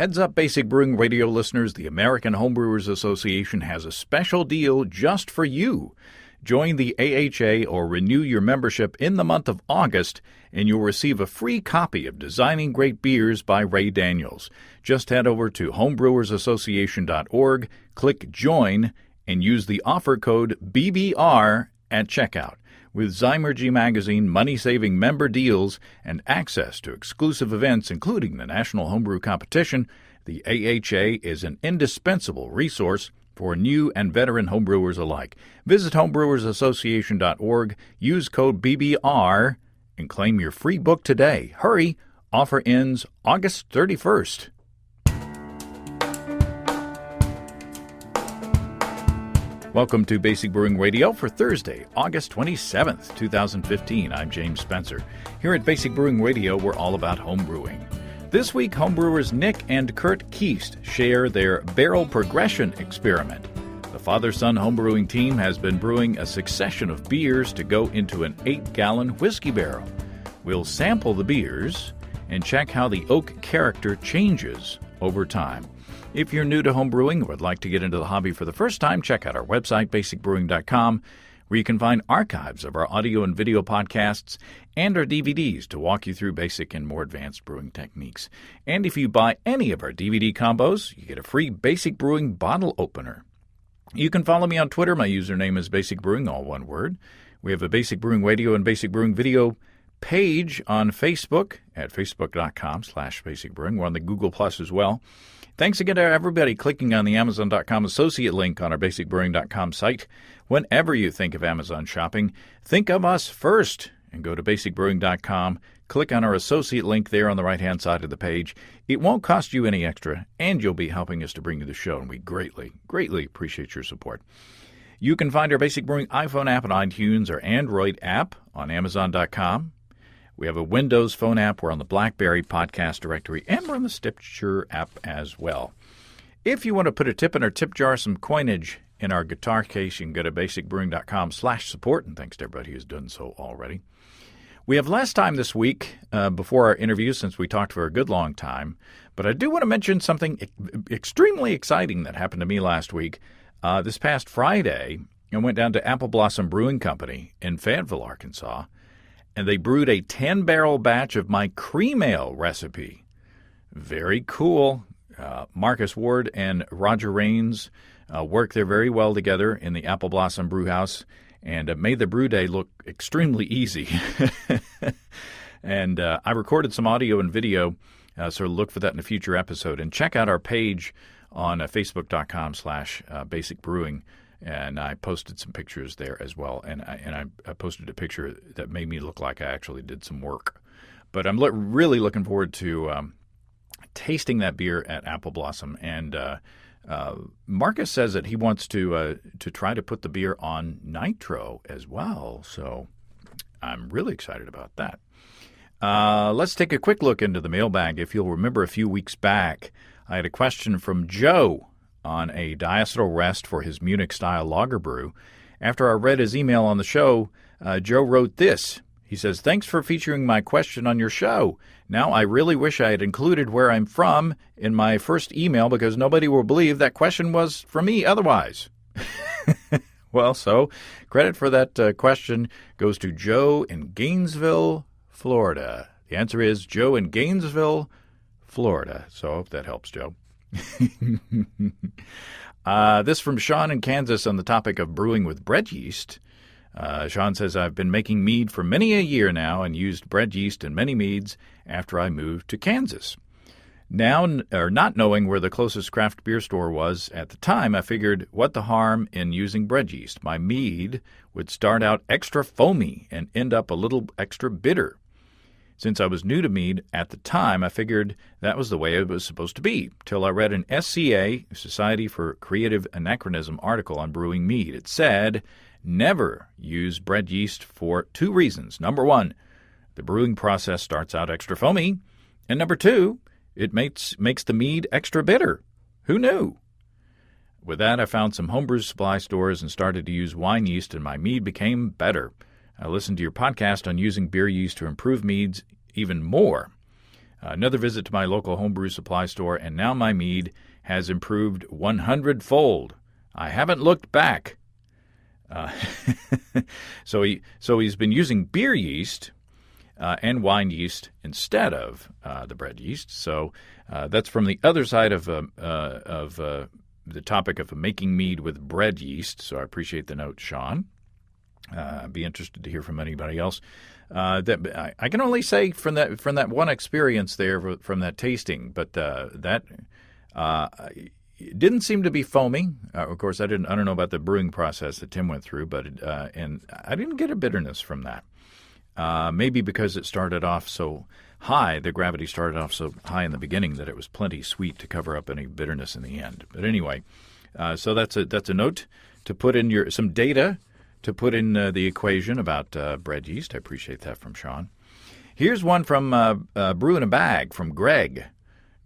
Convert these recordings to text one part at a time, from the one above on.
Heads up, Basic Brewing Radio listeners, the American Homebrewers Association has a special deal just for you. Join the AHA or renew your membership in the month of August, and you'll receive a free copy of Designing Great Beers by Ray Daniels. Just head over to homebrewersassociation.org, click Join, and use the offer code BBR at checkout. With Zymergy Magazine, money-saving member deals, and access to exclusive events, including the National Homebrew Competition, the AHA is an indispensable resource for new and veteran homebrewers alike. Visit homebrewersassociation.org, use code BBR, and claim your free book today. Hurry! Offer ends August 31st. Welcome to Basic Brewing Radio for Thursday, August 27th, 2015. I'm James Spencer. Here at Basic Brewing Radio, we're all about homebrewing. This week, homebrewers Nick and Curt Kiest share their barrel progression experiment. The father-son homebrewing team has been brewing a succession of beers to go into an 8-gallon whiskey barrel. We'll sample the beers and check how the oak character changes over time. If you're new to homebrewing or would like to get into the hobby for the first time, check out our website, basicbrewing.com, where you can find archives of our audio and video podcasts and our DVDs to walk you through basic and more advanced brewing techniques. And if you buy any of our DVD combos, you get a free Basic Brewing bottle opener. You can follow me on Twitter. My username is Basic Brewing, all one word. We have a Basic Brewing Radio and Basic Brewing Video page on Facebook at facebook.com/basicbrewing. We're on the Google Plus as well. Thanks again to everybody clicking on the Amazon.com associate link on our basicbrewing.com site. Whenever you think of Amazon shopping, think of us first and go to basicbrewing.com. Click on our associate link there on the right-hand side of the page. It won't cost you any extra, and you'll be helping us to bring you the show, and we greatly, greatly appreciate your support. You can find our Basic Brewing iPhone app on iTunes or Android app on Amazon.com. We have a Windows phone app. We're on the BlackBerry podcast directory, and we're on the Stitcher app as well. If you want to put a tip in our tip jar, some coinage in our guitar case, you can go to basicbrewing.com/support, and thanks to everybody who's done so already. We have less time this week before our interview since we talked for a good long time, but I do want to mention something extremely exciting that happened to me last week. This past Friday, I went down to Apple Blossom Brewing Company in Fayetteville, Arkansas, and they brewed a 10-barrel batch of my cream ale recipe. Very cool. Marcus Ward and Roger Raines worked there very well together in the Apple Blossom Brew House and made the brew day look extremely easy. And I recorded some audio and video, so look for that in a future episode. And check out our page on facebook.com/basicbrewing. And I posted some pictures there as well. And I posted a picture that made me look like I actually did some work. But I'm really looking forward to tasting that beer at Apple Blossom. And Marcus says that he wants to try to put the beer on nitro as well. So I'm really excited about that. Let's take a quick look into the mailbag. If you'll remember a few weeks back, I had a question from Joe on a diacetyl rest for his Munich-style lager brew. After I read his email on the show, Joe wrote this. He says, "Thanks for featuring my question on your show. Now I really wish I had included where I'm from in my first email because nobody will believe that question was from me otherwise." Well, so credit for that question goes to Joe in Gainesville, Florida. The answer is Joe in Gainesville, Florida. So I hope that helps, Joe. This from Sean in Kansas on the topic of brewing with bread yeast. Sean says, "I've been making mead for many a year now and used bread yeast in many meads after I moved to Kansas. Now, or not knowing where the closest craft beer store was at the time, I figured, what the harm in using bread yeast? My mead would start out extra foamy and end up a little extra bitter. Since I was new to mead at the time, I figured that was the way it was supposed to be, till I read an SCA, Society for Creative Anachronism, article on brewing mead. It said, never use bread yeast for 2 reasons. Number 1, the brewing process starts out extra foamy, and number 2, it makes the mead extra bitter. Who knew? With that, I found some homebrew supply stores and started to use wine yeast, and my mead became better. I listened to your podcast on using beer yeast to improve meads even more. Another visit to my local homebrew supply store, and now my mead has improved 100-fold. I haven't looked back. So he's been using beer yeast and wine yeast instead of the bread yeast. So that's from the other side of the topic of making mead with bread yeast. So I appreciate the note, Sean. I'd be interested to hear from anybody else. That I can only say from that one experience there, from that tasting, but that it didn't seem to be foamy. Of course, I don't know about the brewing process that Tim went through, but and I didn't get a bitterness from that. Maybe because it started off so high, the gravity started off so high in the beginning that it was plenty sweet to cover up any bitterness in the end. But anyway, so that's a note to put in some data to put in the equation about bread yeast. I appreciate that from Sean. Here's one from Brew in a Bag from Greg.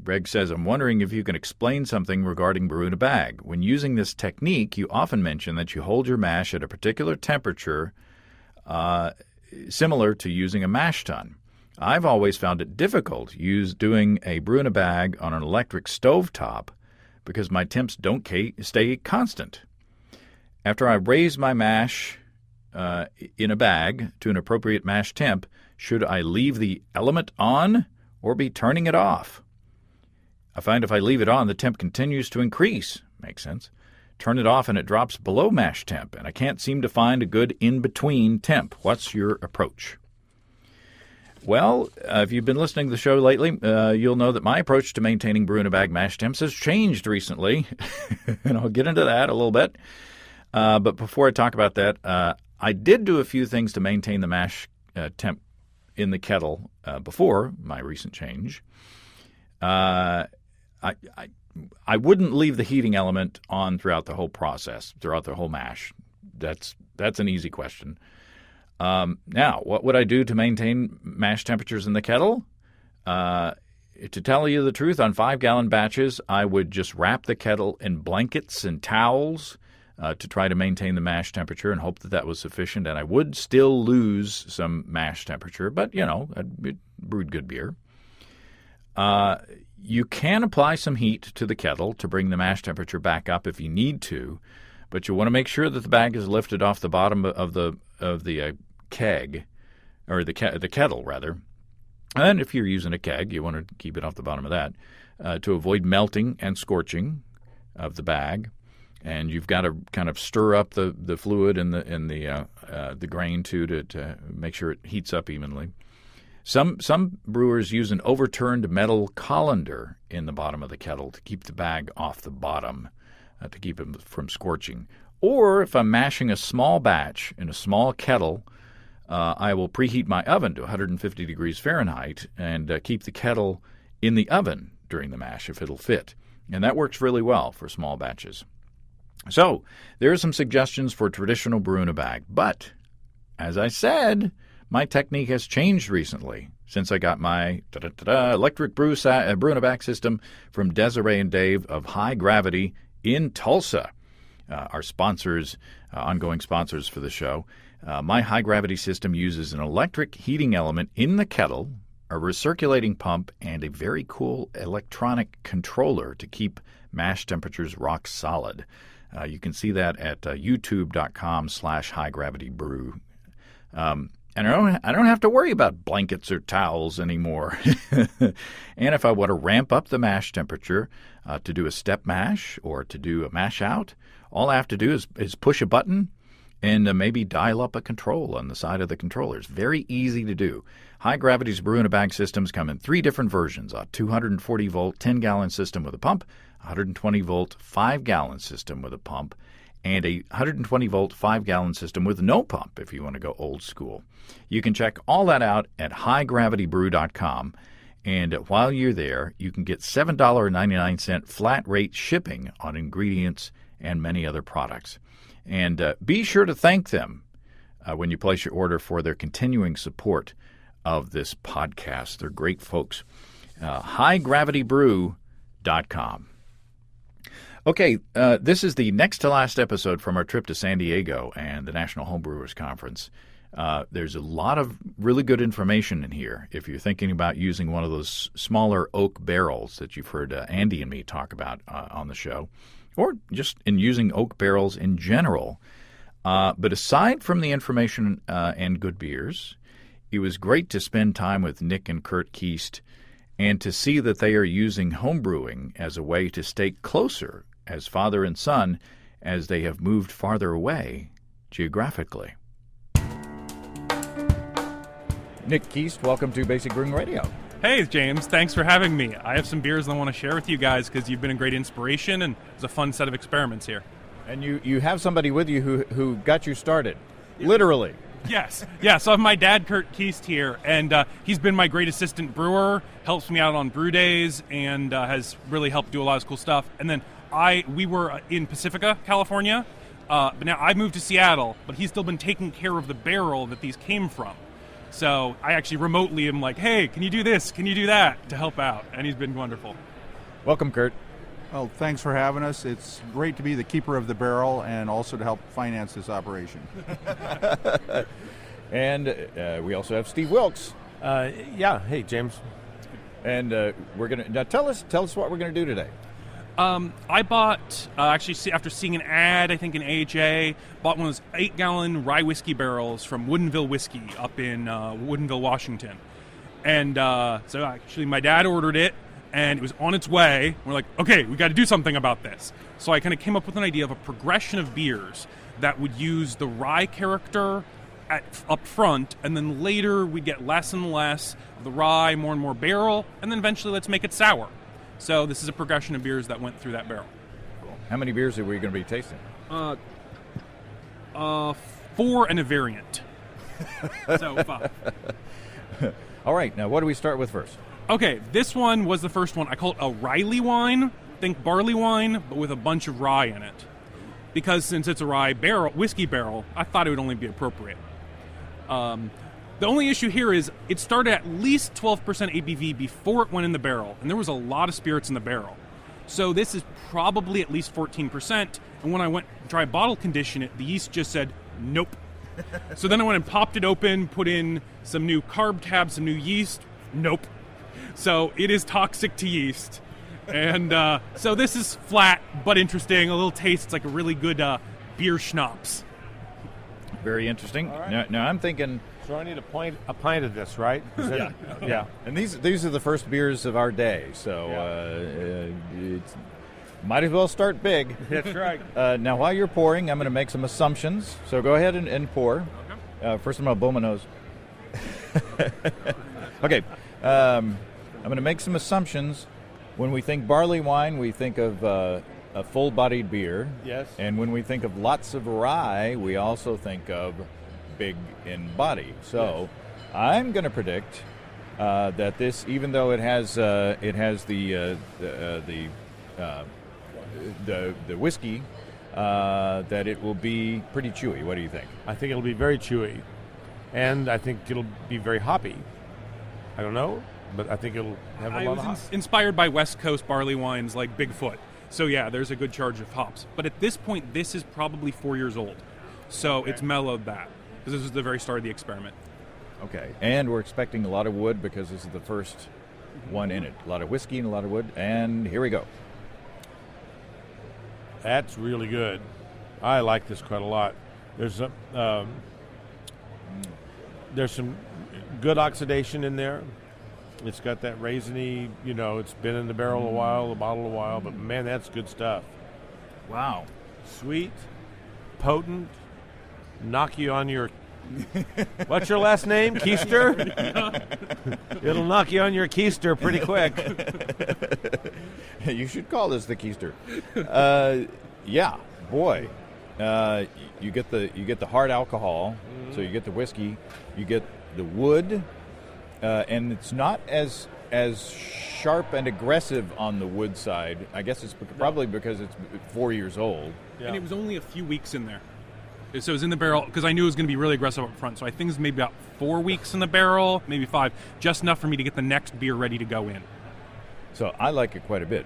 Greg says, I'm wondering if you can explain something regarding brew in a bag. When using this technique, you often mention that you hold your mash at a particular temperature similar to using a mash tun. I've always found it difficult doing a brew in a bag on an electric stovetop because my temps don't stay constant. After I raise my mash in a bag to an appropriate mash temp, should I leave the element on or be turning it off? I find if I leave it on, the temp continues to increase. Makes sense. Turn it off and it drops below mash temp, and I can't seem to find a good in-between temp. What's your approach? Well, if you've been listening to the show lately, you'll know that my approach to maintaining brew in a bag mash temps has changed recently, and I'll get into that a little bit. But before I talk about that, I did do a few things to maintain the mash temp in the kettle before my recent change. I wouldn't leave the heating element on throughout the whole process, throughout the whole mash. That's an easy question. Now, what would I do to maintain mash temperatures in the kettle? To tell you the truth, on 5-gallon batches, I would just wrap the kettle in blankets and towels to try to maintain the mash temperature and hope that was sufficient. And I would still lose some mash temperature, but, it brewed good beer. You can apply some heat to the kettle to bring the mash temperature back up if you need to, but you want to make sure that the bag is lifted off the bottom of the keg, or the kettle rather. And if you're using a keg, you want to keep it off the bottom of that to avoid melting and scorching of the bag. And you've got to kind of stir up the fluid in the grain too to make sure it heats up evenly. Some brewers use an overturned metal colander in the bottom of the kettle to keep the bag off the bottom, to keep it from scorching. Or if I'm mashing a small batch in a small kettle, I will preheat my oven to 150 degrees Fahrenheit and keep the kettle in the oven during the mash if it'll fit. And that works really well for small batches. So there are some suggestions for traditional brew in a bag. But, as I said, my technique has changed recently since I got my electric brew in a bag system from Desiree and Dave of High Gravity in Tulsa, our sponsors, ongoing sponsors for the show. My High Gravity system uses an electric heating element in the kettle, a recirculating pump, and a very cool electronic controller to keep mash temperatures rock solid. You can see that at youtube.com/highdgravitybrew. And I don't have to worry about blankets or towels anymore. And if I want to ramp up the mash temperature to do a step mash or to do a mash out, all I have to do is push a button and maybe dial up a control on the side of the controller. It's very easy to do. High Gravity's brew in a bag systems come in 3 different versions: a 240-volt 10-gallon system with a pump, a 120-volt 5-gallon system with a pump, and a 120-volt 5-gallon system with no pump if you want to go old school. You can check all that out at highdgravitybrew.com. And while you're there, you can get $7.99 flat rate shipping on ingredients and many other products. And be sure to thank them when you place your order for their continuing support of this podcast. They're great folks. highdgravitybrew.com. Okay, this is the next to last episode from our trip to San Diego and the National Homebrewers Conference. There's a lot of really good information in here if you're thinking about using one of those smaller oak barrels that you've heard Andy and me talk about on the show, or just in using oak barrels in general. But aside from the information and good beers, it was great to spend time with Nick and Curt Kiest and to see that they are using homebrewing as a way to stay closer as father and son as they have moved farther away geographically. Nick Kiest, welcome to Basic Brewing Radio. Hey, James. Thanks for having me. I have some beers I want to share with you guys because you've been a great inspiration, and it's a fun set of experiments here. And you have somebody with you who got you started, literally. Yes. Yeah, so I have my dad, Curt Kiest, here, and he's been my great assistant brewer, helps me out on brew days, and has really helped do a lot of cool stuff. And then we were in Pacifica, California, but now I moved to Seattle, but he's still been taking care of the barrel that these came from. So I actually remotely am like, hey, can you do this? Can you do that? To help out. And he's been wonderful. Welcome, Curt. Well, thanks for having us. It's great to be the keeper of the barrel and also to help finance this operation. And we also have Steve Wilkes. Yeah. Hey, James. And we're gonna now tell us what we're gonna do today. I bought, actually, after seeing an ad, I think in AHA, bought one of those 8-gallon rye whiskey barrels from Woodinville Whiskey up in Woodinville, Washington. And so actually my dad ordered it, and it was on its way. We're like, okay, we got to do something about this. So I kind of came up with an idea of a progression of beers that would use the rye character up front, and then later we'd get less and less of the rye, more and more barrel, and then eventually let's make it sour. So this is a progression of beers that went through that barrel. Cool. How many beers are we going to be tasting? 4 and a variant. So 5. All right, now what do we start with first? Okay, this one was the first one. I call it a Riley wine. Think barley wine, but with a bunch of rye in it. Because since it's a rye whiskey barrel, I thought it would only be appropriate. The only issue here is it started at least 12% ABV before it went in the barrel, and there was a lot of spirits in the barrel. So this is probably at least 14%, and when I went to try bottle condition it, the yeast just said, nope. So then I went and popped it open, put in some new carb tabs, some new yeast, nope. So it is toxic to yeast. And so this is flat, but interesting, a little taste. It's like a really good beer schnapps. Very interesting. Right. Now I'm thinking... So I need a pint of this, right? Yeah. Yeah. And these are the first beers of our day, so it's, might as well start big. That's right. Now, while you're pouring, I'm going to make some assumptions. So go ahead and pour. Okay. First, I'm going to blow my nose. Okay. I'm going to make some assumptions. When we think barley wine, we think of a full-bodied beer. Yes. And when we think of lots of rye, we also think of big in body. So I'm going to predict that this, even though it has the whiskey, that it will be pretty chewy. What do you think? I think it'll be very chewy, and I think it'll be very hoppy. I don't know, but I think it'll have a lot of hops. Inspired by West Coast barley wines like Bigfoot. So yeah, there's a good charge of hops. But at this point, this is probably 4 years old. So It's mellowed that. Because this is the very start of the experiment. Okay, and we're expecting a lot of wood because this is the first one in it. A lot of whiskey and a lot of wood, and here we go. That's really good. I like this quite a lot. There's some good oxidation in there. It's got that raisiny, it's been in the barrel a while, the bottle a while, but man, that's good stuff. Wow. Sweet, potent, knock you on your... What's your last name? Keister? It'll knock you on your keister pretty quick. You should call this the Keister. Yeah, boy. You get the hard alcohol, so you get the whiskey, you get the wood, and it's not as sharp and aggressive on the wood side. I guess it's probably because it's 4 years old. Yeah. And it was only a few weeks in there. So it was in the barrel, because I knew it was going to be really aggressive up front. So I think it's maybe about 4 weeks in the barrel, maybe 5, just enough for me to get the next beer ready to go in. So I like it quite a bit.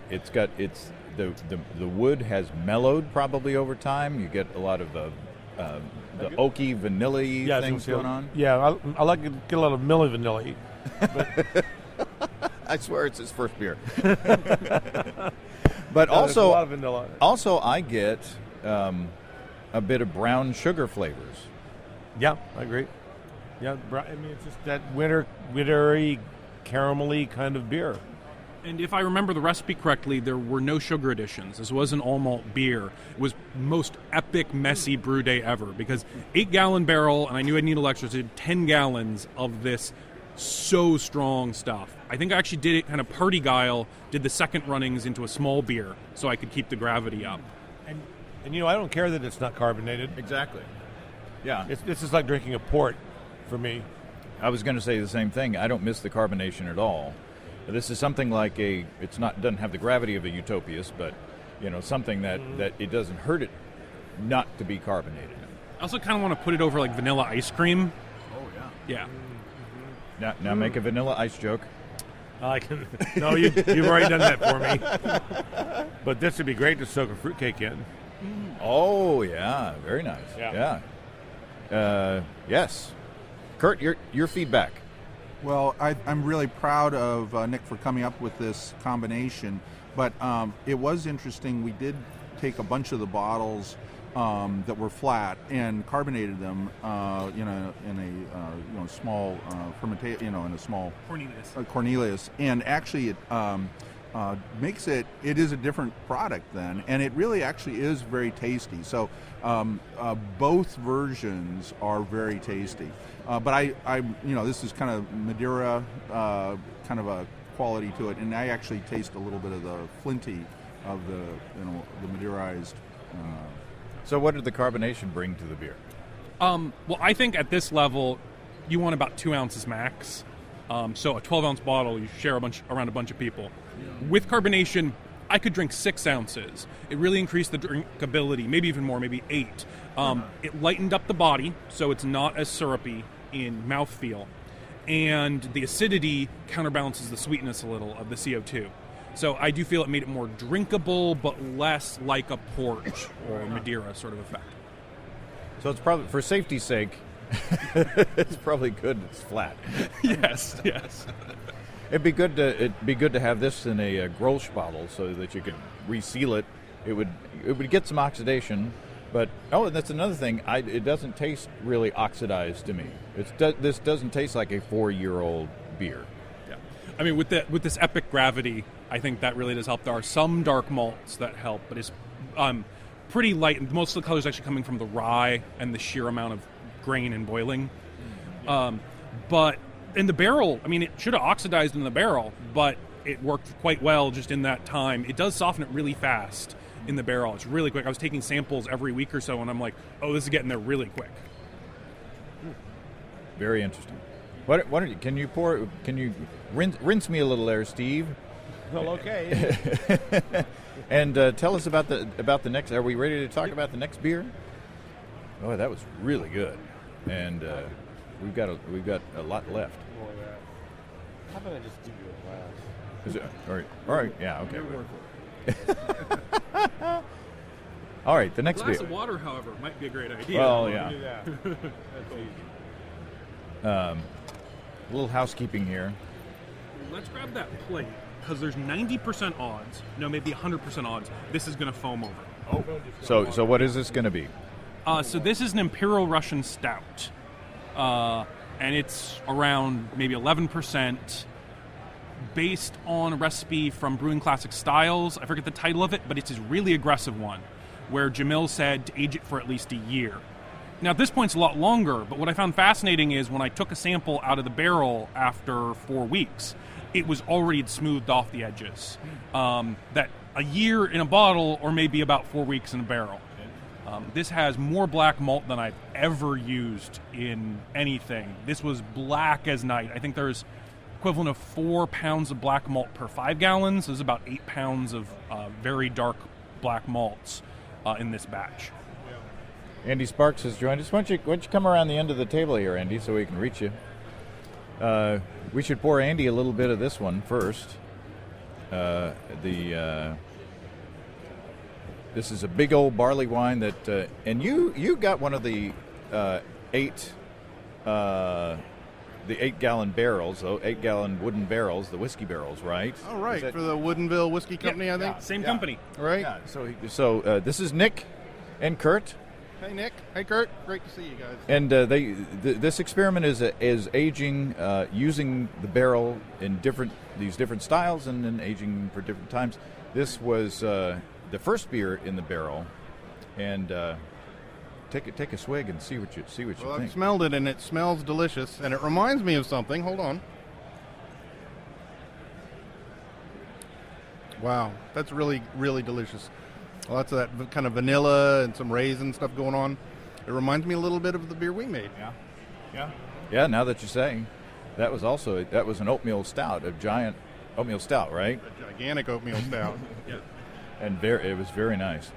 The wood has mellowed probably over time. You get a lot of the oaky, vanilla things going on. Yeah, I like to get a lot of Milli Vanilli. I swear it's his first beer. But There's also, a lot of vanilla in it. also I get a bit of brown sugar flavors. Yeah, I agree. Yeah, I mean, it's just that wintery, caramelly kind of beer. And if I remember the recipe correctly, there were no sugar additions. This was an all-malt beer. It was most epic, messy brew day ever because 8-gallon barrel, and I knew I'd need electricity, 10 gallons of this so strong stuff. I think I actually did it kind of party guile, did the second runnings into a small beer so I could keep the gravity up. And I don't care that it's not carbonated. Exactly. Yeah. This is like drinking a port for me. I was going to say the same thing. I don't miss the carbonation at all. This is something like doesn't have the gravity of a Utopias, but something that it doesn't hurt it not to be carbonated. I also kind of want to put it over like vanilla ice cream. Oh yeah. Yeah. Now make a vanilla ice joke. I can. No, you've already done that for me. But this would be great to soak a fruitcake in. Oh yeah, very nice. Yeah. Yes. Curt, your feedback. Well, I'm really proud of Nick for coming up with this combination, but it was interesting. We did take a bunch of the bottles that were flat and carbonated them, in a small fermentation, in a small Cornelius, and actually it makes it is a different product then, and it really actually is very tasty. So both versions are very tasty. But I this is kind of Madeira, kind of a quality to it, and I actually taste a little bit of the flinty of the Madeirized. So what did the carbonation bring to the beer? Well, I think at this level, you want about 2 ounces max. So a 12-ounce bottle, you share around a bunch of people. With carbonation, I could drink 6 ounces. It really increased the drinkability, maybe even more, maybe 8. It lightened up the body, so it's not as syrupy in mouthfeel. And the acidity counterbalances the sweetness a little of the CO2. So I do feel it made it more drinkable, but less like a port or Madeira sort of effect. So it's probably, for safety's sake, it's probably good it's flat. Yes. It'd be good to have this in a Grolsch bottle so that you could reseal it. It would get some oxidation, but and that's another thing. It doesn't taste really oxidized to me. This doesn't taste like a 4-year-old beer. Yeah, I mean with this epic gravity, I think that really does help. There are some dark malts that help, but it's pretty light. Most of the color is actually coming from the rye and the sheer amount of grain and boiling. But in the barrel, I mean, it should have oxidized in the barrel, but it worked quite well just in that time. It does soften it really fast in the barrel. It's really quick. I was taking samples every week or so, and I'm like, oh, this is getting there really quick. Very interesting. Can you rinse me a little there, Steve? Well, okay. And tell us about the next. Are we ready to talk about the next beer? Oh, that was really good, and we've got a lot left. Oh, yeah. How about I just give you a glass? Is it, all right, yeah, okay. All right, the next A glass beer. of water, however, might be a great idea. Well, yeah. Do that. That's easy. A little housekeeping here. Let's grab that plate, because there's 90% odds, no, maybe 100% odds, this is going to foam over. So what is this going to be? So this is an Imperial Russian Stout, and it's around maybe 11%, based on a recipe from Brewing Classic Styles. I forget the title of it, but it's a really aggressive one, where Jamil said to age it for at least a year. Now, at this point, it's a lot longer, but what I found fascinating is when I took a sample out of the barrel after 4 weeks, it was already smoothed off the edges. That a year in a bottle, or maybe about 4 weeks in a barrel. This has more black malt than I've ever used in anything. This was black as night. I think there's equivalent of 4 pounds of black malt per 5 gallons. There's about 8 pounds of very dark black malts in this batch. Andy Sparks has joined us. Why don't you come around the end of the table here, Andy, so we can reach you. We should pour Andy a little bit of this one first. This is a big old barley wine that, and you got one of the eight, the 8-gallon barrels, 8-gallon wooden barrels, the whiskey barrels, right? Oh, right, for the Woodinville Whiskey Company, I think. Same company. Right? Yeah, so this is Nick and Curt. Hey, Nick. Hey, Curt. Great to see you guys. And this experiment is aging, using the barrel in these different styles, and then aging for different times. This was the first beer in the barrel, and take a swig and see what you think. I've smelled it, and it smells delicious, and it reminds me of something. Hold on. Wow, that's really, really delicious. Lots of that kind of vanilla and some raisin stuff going on. It reminds me a little bit of the beer we made. Yeah. Now that you say, that was an oatmeal stout, a giant oatmeal stout, right? A gigantic oatmeal stout. Yeah. And it was very nice.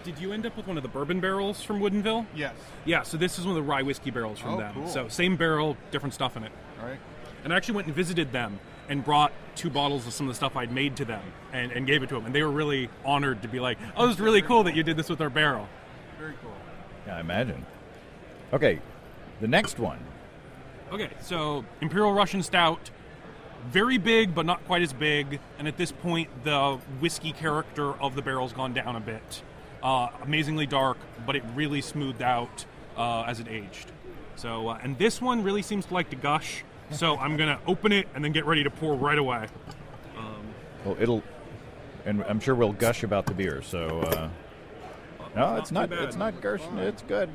Did you end up with one of the bourbon barrels from Woodinville? Yes. Yeah, so this is one of the rye whiskey barrels from them. Cool. So same barrel, different stuff in it. All right. And I actually went and visited them and brought 2 bottles of some of the stuff I'd made to them and gave it to them. And they were really honored to be like, oh, this is really cool that you did this with our barrel. Very cool. Yeah, I imagine. Okay, the next one. Okay, so Imperial Russian Stout, very big, but not quite as big. And at this point, the whiskey character of the barrel's gone down a bit. Amazingly dark, but it really smoothed out as it aged. So, and this one really seems to like to gush. So I'm going to open it and then get ready to pour right away. Well, and I'm sure we'll gush about the beer. So, no, it's not. It's not gushing. It's good.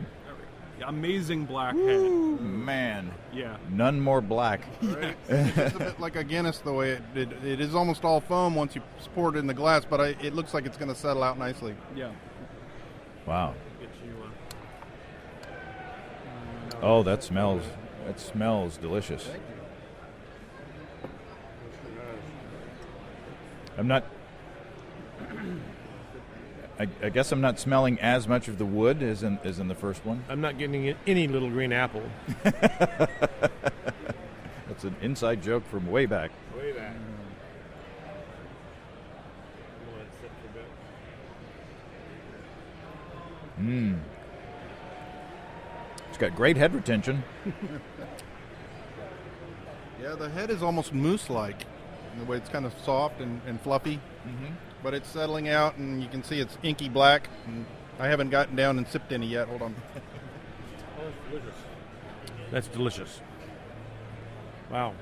Yeah, amazing black head. Man. Yeah. None more black. Right. It's a bit like a Guinness, the way it is almost all foam once you pour it in the glass, but it looks like it's going to settle out nicely. Yeah. Wow. Oh, that smells delicious. I'm not. I guess I'm not smelling as much of the wood as in the first one. I'm not getting any little green apple. That's an inside joke from way back. Way back. It's got great head retention. Yeah, the head is almost mousse-like in the way it's kind of soft and fluffy. Mm-hmm. But it's settling out, and you can see it's inky black. And I haven't gotten down and sipped any yet. Hold on. Oh, that's delicious. That's delicious. Wow.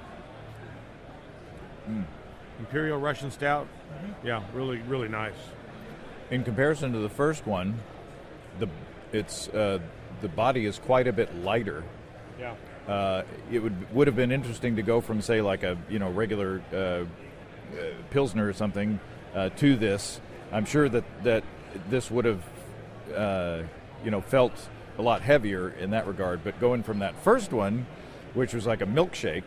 Imperial Russian Stout. Yeah, really, really nice. In comparison to the first one, the body is quite a bit lighter. Yeah. It would have been interesting to go from, say, like a regular Pilsner or something to this. I'm sure that this would have felt a lot heavier in that regard. But going from that first one, which was like a milkshake,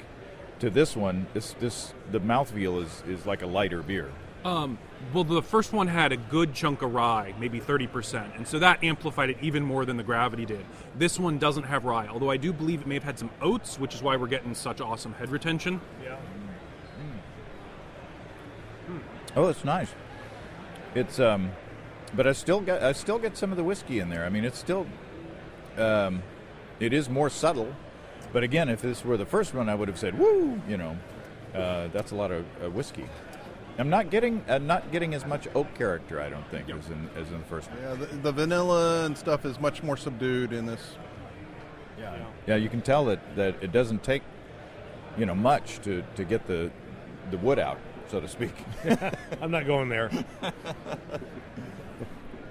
to this one, the mouthfeel is like a lighter beer. Well, the first one had a good chunk of rye, maybe 30%, and so that amplified it even more than the Gravity did. This one doesn't have rye, although I do believe it may have had some oats, which is why we're getting such awesome head retention. Yeah. Oh, it's nice. It's but I still get some of the whiskey in there. I mean, it's still it is more subtle. But again, if this were the first one, I would have said, "Woo!" That's a lot of whiskey. I'm not getting as much oak character, I don't think, as in the first one. Yeah, the vanilla and stuff is much more subdued in this. Yeah, you can tell that it doesn't take much to get the wood out, so to speak. I'm not going there.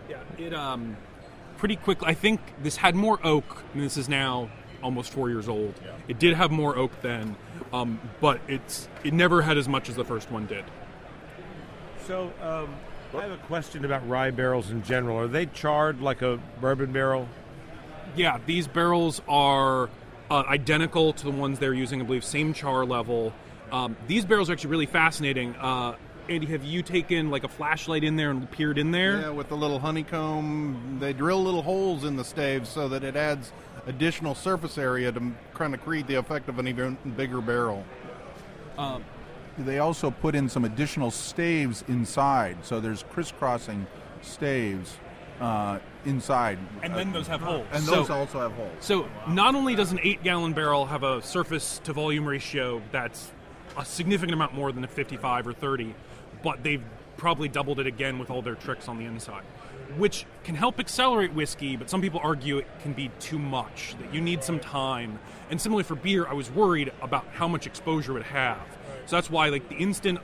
Yeah, it pretty quickly. I think this had more oak, and this is now almost 4 years old. Yeah. It did have more oak then, but it never had as much as the first one did. So, I have a question about rye barrels in general. Are they charred like a bourbon barrel? Yeah, these barrels are identical to the ones they're using, I believe, same char level. These barrels are actually really fascinating. Andy, have you taken like a flashlight in there and peered in there? Yeah, with the little honeycomb. They drill little holes in the staves so that it adds additional surface area to kind of create the effect of an even bigger barrel. They also put in some additional staves inside, so there's crisscrossing staves inside. And then those have holes. And those also have holes. So not only does an 8-gallon barrel have a surface to volume ratio that's a significant amount more than a 55 or 30, but they've probably doubled it again with all their tricks on the inside, which can help accelerate whiskey, but some people argue it can be too much, that you need some time. And similarly for beer, I was worried about how much exposure it would have. So that's why, like, the instant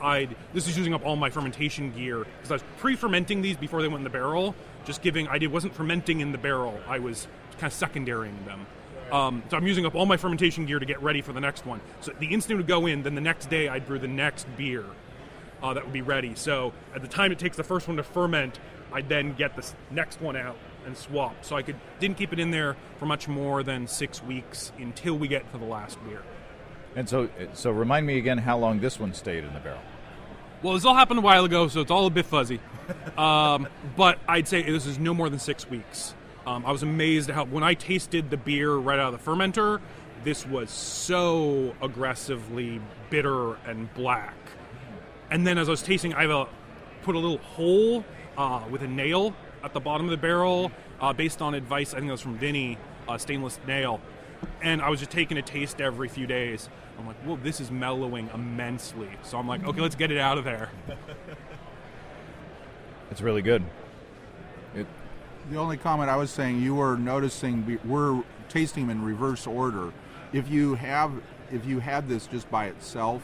this is using up all my fermentation gear, because I was pre-fermenting these before they went in the barrel, wasn't fermenting in the barrel, I was kind of secondarying them. So I'm using up all my fermentation gear to get ready for the next one. So the instant it would go in, then the next day I'd brew the next beer that would be ready. So at the time it takes the first one to ferment, I'd then get the next one out and swap. So I didn't keep it in there for much more than 6 weeks until we get to the last beer. And so remind me again how long this one stayed in the barrel. Well, this all happened a while ago, so it's all a bit fuzzy. But I'd say this is no more than 6 weeks. I was amazed at how, when I tasted the beer right out of the fermenter, this was so aggressively bitter and black. And then as I was tasting, I put a little hole with a nail at the bottom of the barrel based on advice, I think that was from Vinny, stainless nail. And I was just taking a taste every few days. I'm like, whoa, this is mellowing immensely. So I'm like, okay, let's get it out of there. It's really good. The only comment I was saying, you were noticing we're tasting them in reverse order. If you had this just by itself,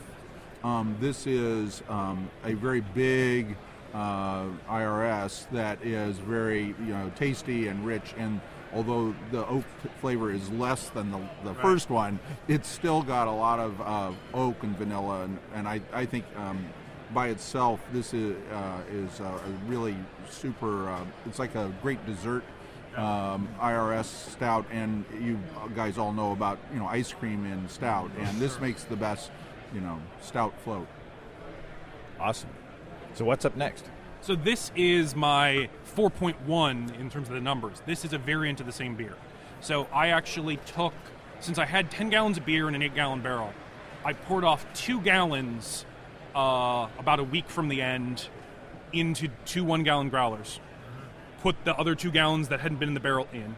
this is a very big IRS that is very tasty and rich, and although the oak flavor is less than the first one, it's still got a lot of oak and vanilla, and I think by itself this is a really super, it's like a great dessert IRS stout, and you guys all know about ice cream in stout, and this makes the best stout float. Awesome. So what's up next? So this is my 4.1 in terms of the numbers. This is a variant of the same beer. So I actually took, since I had 10 gallons of beer in an 8-gallon barrel, I poured off 2 gallons about a week from the end into 2 1-gallon growlers. Put the other 2 gallons that hadn't been in the barrel in.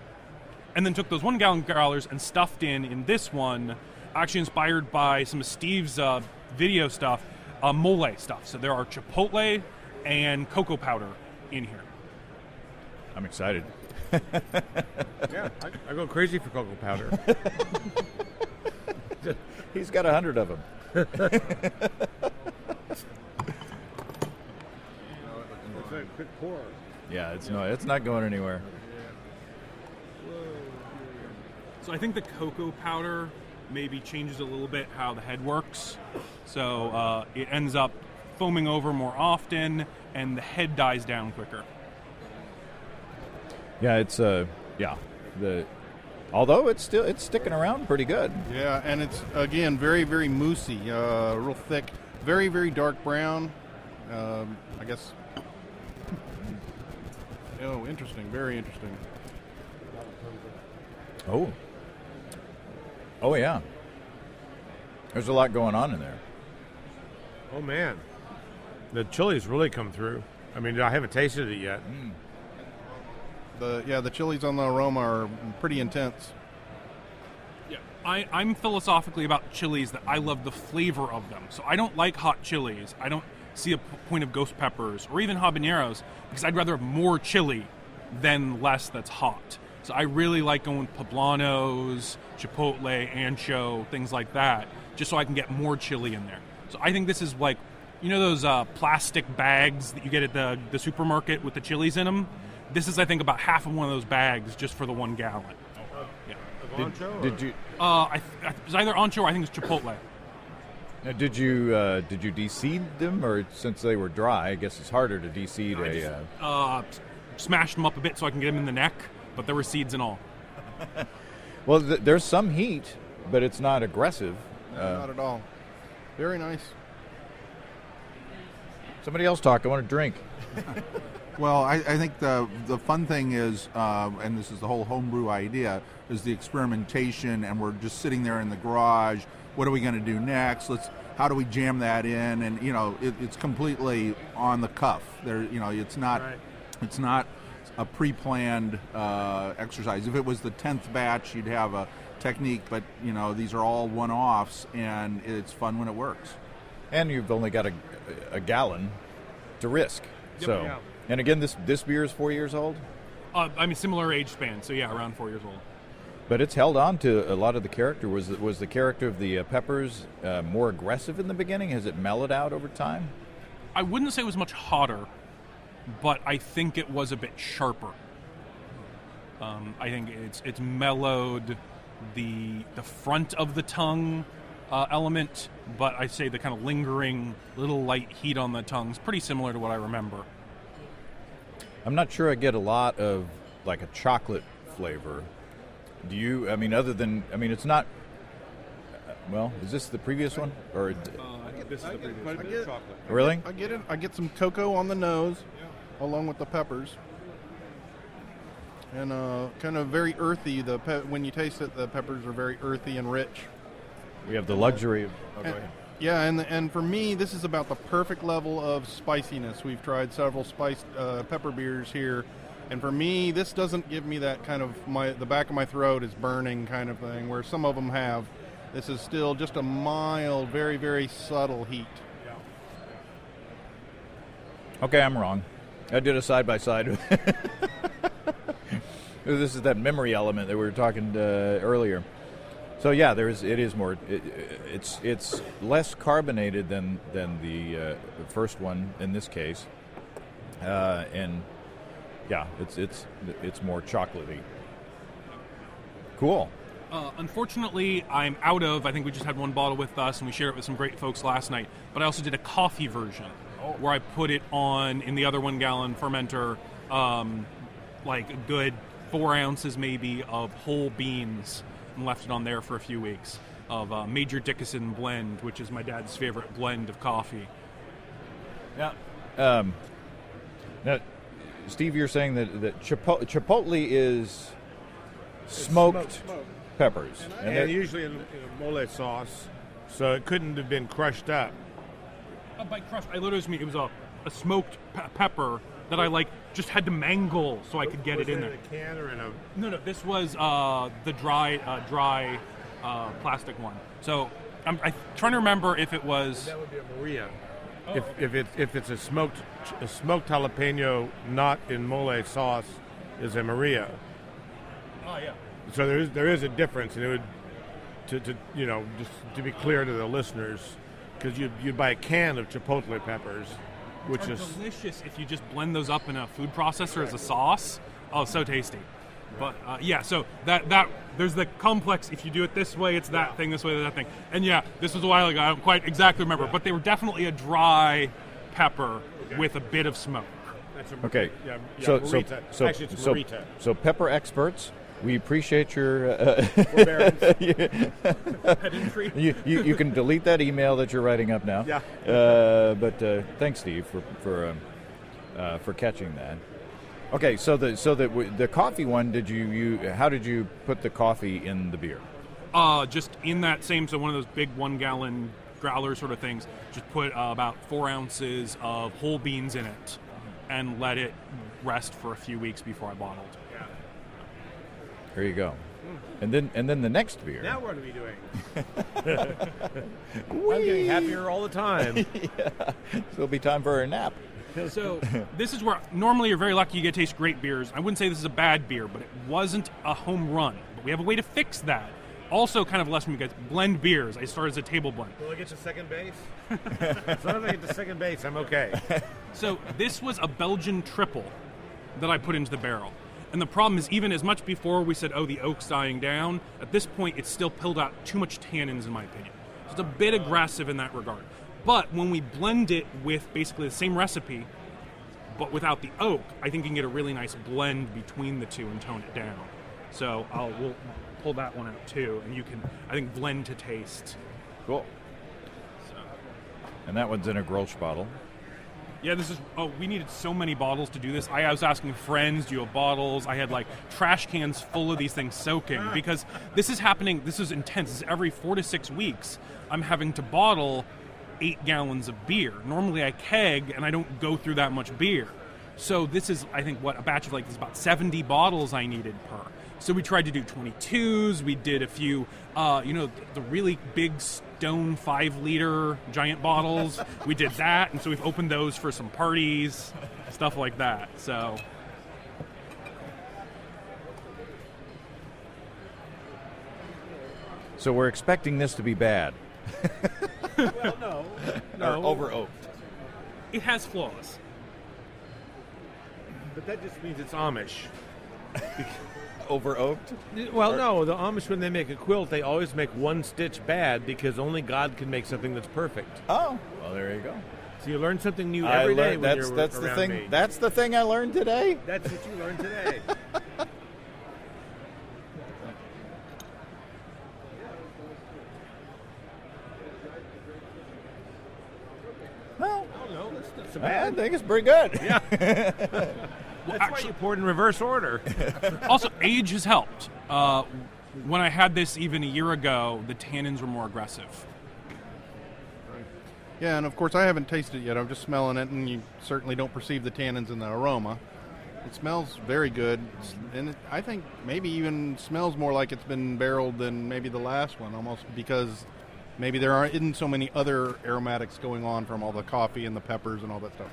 And then took those 1-gallon growlers and stuffed in this one, actually inspired by some of Steve's video stuff, mole stuff. So there are chipotle and cocoa powder in here. I'm excited. Yeah, I go crazy for cocoa powder. He's got 100 of them. Quick pour. Yeah, it's not going anywhere. So I think the cocoa powder maybe changes a little bit how the head works. So it ends up foaming over more often, and the head dies down quicker. Yeah, it's although it's sticking around pretty good. Yeah, and it's again very, very moussey, real thick, very, very dark brown. I guess. Oh, interesting, very interesting. Oh yeah. There's a lot going on in there. Oh man, the chili's really come through. I mean, I haven't tasted it yet. The chilies on the aroma are pretty intense. Yeah, I'm philosophically about chilies that I love the flavor of them. So I don't like hot chilies. I don't see a point of ghost peppers or even habaneros because I'd rather have more chili than less that's hot. So I really like going with poblanos, chipotle, ancho, things like that, just so I can get more chili in there. So I think this is like, those plastic bags that you get at the supermarket with the chilies in them? This is, I think, about half of one of those bags just for the 1 gallon. Yeah. Did you? It was either ancho or I think it's chipotle. Now, did you de-seed them, or since they were dry, I guess it's harder to de-seed Smashed them up a bit so I can get them in the neck, but there were seeds and all. Well, there's some heat, but it's not aggressive. No, not at all. Very nice. Somebody else talk. I want to drink. Well, I think the fun thing is, and this is the whole homebrew idea, is the experimentation, and we're just sitting there in the garage. What are we going to do next? How do we jam that in? And it's completely on the cuff. There, it's not. Right. It's not a pre-planned exercise. If it was the 10th batch, you'd have a technique, but these are all one-offs, and it's fun when it works. And you've only got a gallon to risk. Yep. So, Yeah. And again, this beer is 4 years old. Similar age span. So yeah, around 4 years old. But it's held on to a lot of the character. Was the character of the peppers more aggressive in the beginning? Has it mellowed out over time? I wouldn't say it was much hotter, but I think it was a bit sharper. I think it's mellowed the front of the tongue element, but I'd say the kind of lingering little light heat on the tongue is pretty similar to what I remember. I'm not sure I get a lot of like a chocolate flavor. Do you? It's not. Well, is this the previous one or? This is the previous one. Really? I get it. I get some cocoa on the nose, along with the peppers, and kind of very earthy. When you taste it, the peppers are very earthy and rich. We have the luxury of. Oh, go ahead. Yeah, and for me, this is about the perfect level of spiciness. We've tried several spiced pepper beers here, and for me, this doesn't give me that kind of the back of my throat is burning kind of thing, where some of them have. This is still just a mild, very, very subtle heat. Okay, I'm wrong. I did a side-by-side. This is that memory element that we were talking earlier. So yeah, it is more. It's less carbonated than the first one in this case, and yeah, it's more chocolatey. Cool. Unfortunately, I'm out of. I think we just had one bottle with us, and we shared it with some great folks last night. But I also did a coffee version where I put it on in the other 1 gallon fermenter, like a good 4 ounces maybe of whole beans, and left it on there for a few weeks of Major Dickinson blend, which is my dad's favorite blend of coffee. Yeah. Now, Steve, you're saying that chipotle is smoked peppers, and usually in mole sauce, so it couldn't have been crushed up. By crushed, I literally mean it was a smoked pepper that I just had to mangle so I could get it in there. In a can or in a? No. This was the dry plastic one. So I'm trying to remember if it was. That would be a Maria. Oh. If it's a smoked jalapeno not in mole sauce is a Maria. Oh yeah. So there is a difference, and it would just to be clear to the listeners, because you'd buy a can of chipotle peppers, which is delicious if you just blend those up in a food processor as a sauce. Oh, so tasty. But so that there's the complex. If you do it this way, it's that thing. This way, that thing. And yeah, this was a while ago. I don't quite exactly remember, but they were definitely a dry pepper with a bit of smoke. Okay. Yeah, so Marita. Actually, it's Marita. So pepper experts, we appreciate your you can delete that email that you're writing up now. Yeah. But thanks, Steve, for catching that. Okay, so the coffee one, how did you put the coffee in the beer? Just in that same, so one of those big 1 gallon growler sort of things, just put about 4 ounces of whole beans in it and let it rest for a few weeks before I bottled. There you go. And then the next beer. Now what are we doing? I'm getting happier all the time. Yeah. So it'll be time for a nap. So this is where normally you're very lucky you get to taste great beers. I wouldn't say this is a bad beer, but it wasn't a home run. But we have a way to fix that. Also, kind of a lesson you guys, blend beers. I started as a table blend. Will I get to second base? As long as I get to second base, I'm okay. So this was a Belgian triple that I put into the barrel. And the problem is, even as much before we said, the oak's dying down, at this point it's still pilled out too much tannins, in my opinion. So it's a bit aggressive in that regard. But when we blend it with basically the same recipe, but without the oak, I think you can get a really nice blend between the two and tone it down. So we'll pull that one out too, and you can, I think, blend to taste. Cool. So. And that one's in a Grolsch bottle. Yeah, we needed so many bottles to do this. I was asking friends, do you have bottles? I had trash cans full of these things soaking, because this is happening, this is intense. This is every 4 to 6 weeks. I'm having to bottle 8 gallons of beer. Normally I keg and I don't go through that much beer. So this is, I think, a batch of like this about 70 bottles I needed per. So we tried to do 22s. We did a few, the really big stone 5-liter giant bottles. We did that, and so we've opened those for some parties, stuff like that. So. So we're expecting this to be bad. Well, no. Or over-oaked. It has flaws. But that just means it's Amish. Over-oaked? Well, no. The Amish, when they make a quilt, they always make one stitch bad because only God can make something that's perfect. Oh, well, there you go. So you learn something new every day when you're that's around the thing. me. That's the thing I learned today. That's what you learned today. Well, No, that's not so I bad. think it's pretty good. Yeah. That's why you poured in reverse order. Also, age has helped. When I had this even a year ago, the tannins were more aggressive. Yeah, and of course I haven't tasted it yet. I'm just smelling it, and you certainly don't perceive the tannins in the aroma. It smells very good, and I think maybe even smells more like it's been barreled than maybe the last one, almost because maybe there isn't so many other aromatics going on from all the coffee and the peppers and all that stuff.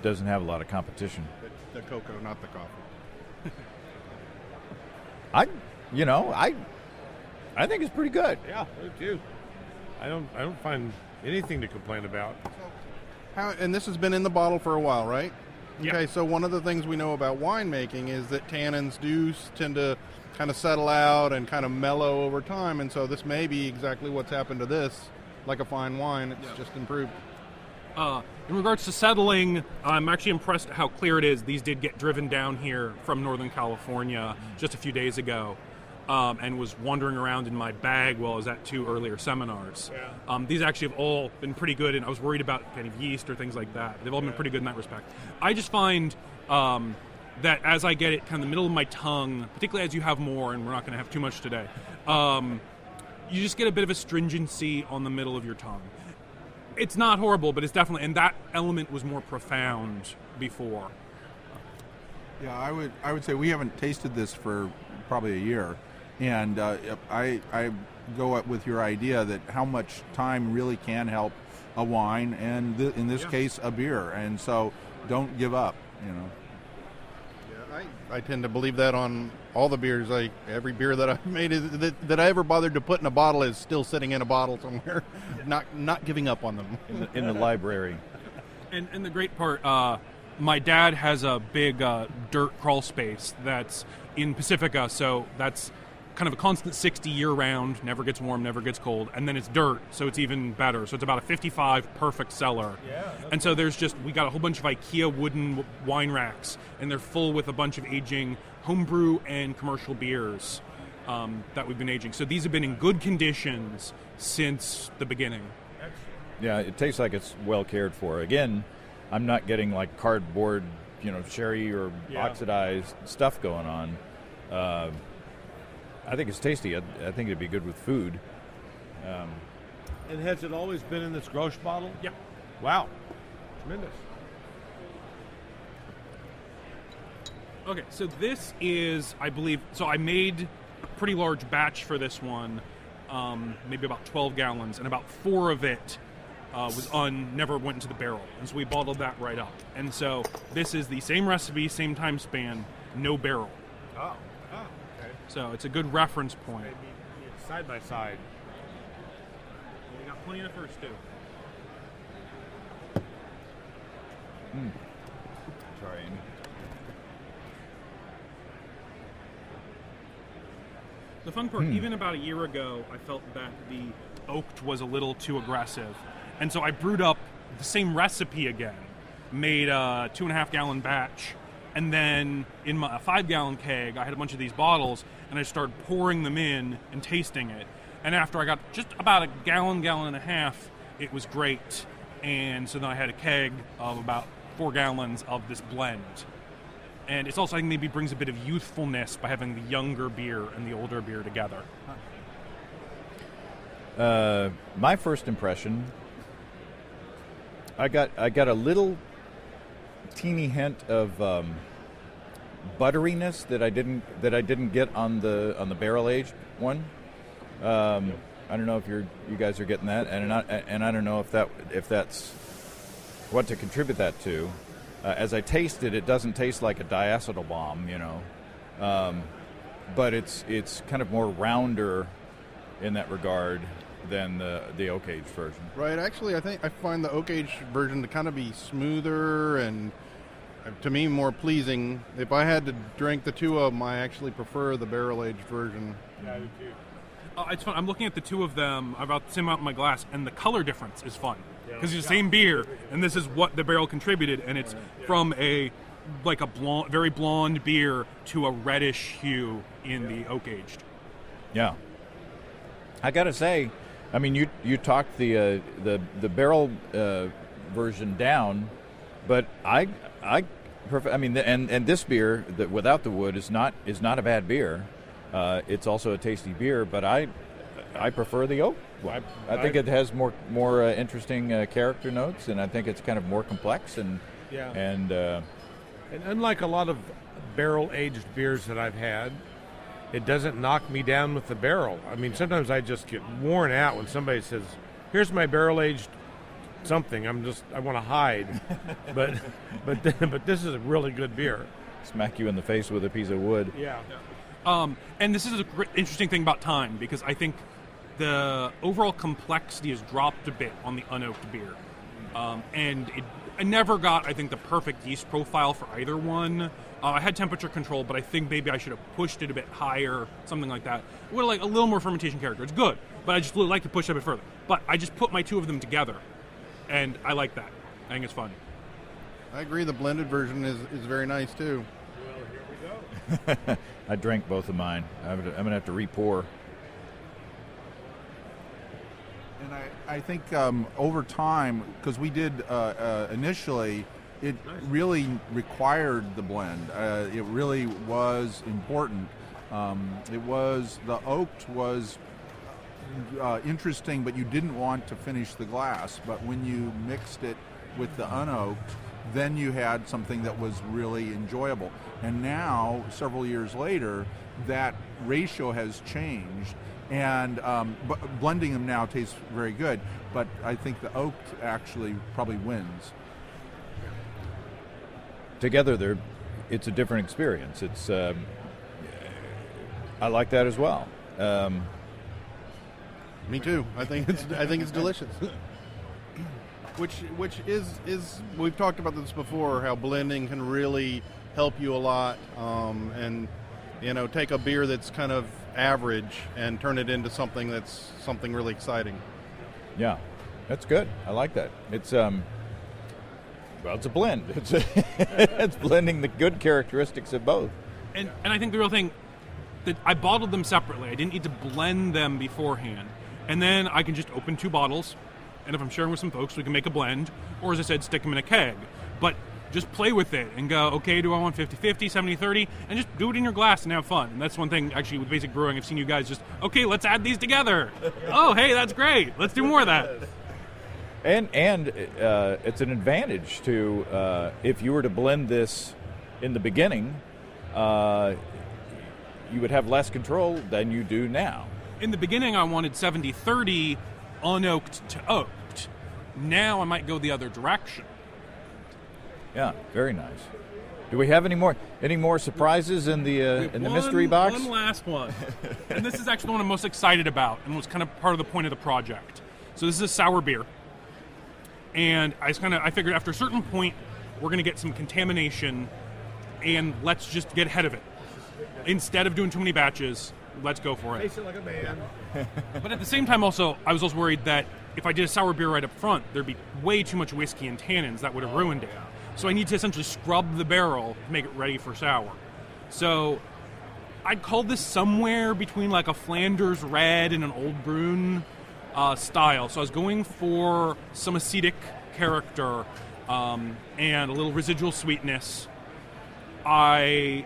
Doesn't have a lot of competition. The cocoa, not the coffee. I think it's pretty good. Yeah, me too. I don't find anything to complain about. And this has been in the bottle for a while, right? Yep. Okay, so one of the things we know about winemaking is that tannins do tend to kind of settle out and kind of mellow over time, and so this may be exactly what's happened to this. Like a fine wine, it's just improved. In regards to settling, I'm actually impressed at how clear it is. These did get driven down here from Northern California just a few days ago, and was wandering around in my bag while I was at 2 earlier seminars. Yeah. These actually have all been pretty good, and I was worried about any yeast or things like that. They've all been pretty good in that respect. I just find that as I get it kind of the middle of my tongue, particularly as you have more, and we're not going to have too much today, you just get a bit of astringency on the middle of your tongue. It's not horrible, but it's definitely, and that element was more profound before. Yeah, I would say we haven't tasted this for probably a year, and I go up with your idea that how much time really can help a wine, and in this case, a beer, and so don't give up. Yeah, I tend to believe that on all the beers. Every beer that I've made that I ever bothered to put in a bottle is still sitting in a bottle somewhere, not giving up on them. In the library. And the great part, my dad has a big dirt crawl space that's in Pacifica, so that's kind of a constant 60 year-round, never gets warm, never gets cold, and then it's dirt, so it's even better. So it's about a 55 perfect cellar. Yeah, and so we got a whole bunch of IKEA wooden wine racks, and they're full with a bunch of aging homebrew and commercial beers that we've been aging. So these have been in good conditions since the beginning. Yeah, it tastes like it's well cared for. Again, I'm not getting like cardboard, sherry or oxidized stuff going on. I think it's tasty. I think it'd be good with food. And has it always been in this Grosch bottle? Yeah. Wow. Tremendous. Okay, so this is, I believe, so I made a pretty large batch for this one, maybe about 12 gallons, and about 4 of it never went into the barrel. And so we bottled that right up. And so this is the same recipe, same time span, no barrel. Oh. Okay. So it's a good reference point. Maybe side by side. We got plenty of the first two. Sorry, Amy. The fun part, even about a year ago, I felt that the oaked was a little too aggressive. And so I brewed up the same recipe again, made a 2.5 gallon batch, and then in a 5 gallon keg, I had a bunch of these bottles, and I started pouring them in and tasting it. And after I got just about a gallon and a half, it was great. And so then I had a keg of about 4 gallons of this blend. And it's also, I think, maybe brings a bit of youthfulness by having the younger beer and the older beer together. My first impression, I got a little teeny hint of butteriness that I didn't get on the barrel aged one. I don't know if you guys are getting that, and I don't know if that's what to contribute that to. As I taste it, it doesn't taste like a diacetyl bomb, but it's kind of more rounder in that regard than the oak aged version. Right. Actually, I find the oak aged version to kind of be smoother and, to me, more pleasing. If I had to drink the two of them, I actually prefer the barrel aged version. Yeah, I do too. It's fun. I'm looking at the two of them. I've got the same out in my glass, and the color difference is fun because it's the same beer, and this is what the barrel contributed, and it's from a blonde, very blonde beer to a reddish hue in the oak aged. Yeah, I gotta say, I mean, you talked the barrel version down, but I mean, and this beer without the wood is not a bad beer. It's also a tasty beer, but I prefer the oak one. I think it has more interesting character notes, and I think it's kind of more complex and unlike a lot of barrel aged beers that I've had, it doesn't knock me down with the barrel. I mean, sometimes I just get worn out when somebody says, "Here's my barrel aged something." I want to hide, but this is a really good beer. Smack you in the face with a piece of wood. Yeah. And this is a great, interesting thing about time, because I think the overall complexity has dropped a bit on the unoaked beer. And I never got, I think, the perfect yeast profile for either one. I had temperature control, but I think maybe I should have pushed it a bit higher, something like that. With like a little more fermentation character. It's good, but I just would like to push it a bit further. But I just put my two of them together, and I like that. I think it's fun. I agree. The blended version is very nice, too. Well, here we go. I drank both of mine. I'm going to have to re-pour. And I think over time, because we did initially, it really required the blend. It really was important. The oaked was interesting, but you didn't want to finish the glass. But when you mixed it with the unoaked, then you had something that was really enjoyable. And now, several years later, that ratio has changed. And blending them now tastes very good, but I think the oaked actually probably wins. Together, it's a different experience. It's I like that as well. Me too. I think it's delicious. Which is we've talked about this before, how blending can really help you a lot, and take a beer that's kind of average and turn it into something really exciting. Yeah, that's good. I like that. It's it's a blend. It's blending the good characteristics of both. And I think the real thing, that I bottled them separately. I didn't need to blend them beforehand. And then I can just open two bottles, and if I'm sharing with some folks, we can make a blend, or as I said, stick them in a keg. But just play with it and go, okay, do I want 50-50, 70-30? And just do it in your glass and have fun. And that's one thing, actually, with Basic Brewing, I've seen you guys just, okay, let's add these together. Oh, hey, that's great. Let's do more of that. And it's an advantage to, if you were to blend this in the beginning, you would have less control than you do now. In the beginning, I wanted 70-30 unoaked to oaked. Now I might go the other direction. Yeah, very nice. Do we have any more surprises in the mystery box? One last one, and this is actually the one I'm most excited about, and was kind of part of the point of the project. So this is a sour beer, and I figured after a certain point we're going to get some contamination, and let's just get ahead of it. Instead of doing too many batches, let's go for it. Taste it like a man. But at the same time, I was also worried that if I did a sour beer right up front, there'd be way too much whiskey and tannins that would have ruined it. So I need to essentially scrub the barrel to make it ready for sour. So I'd call this somewhere between like a Flanders Red and an Old Brune style. So I was going for some acetic character and a little residual sweetness. I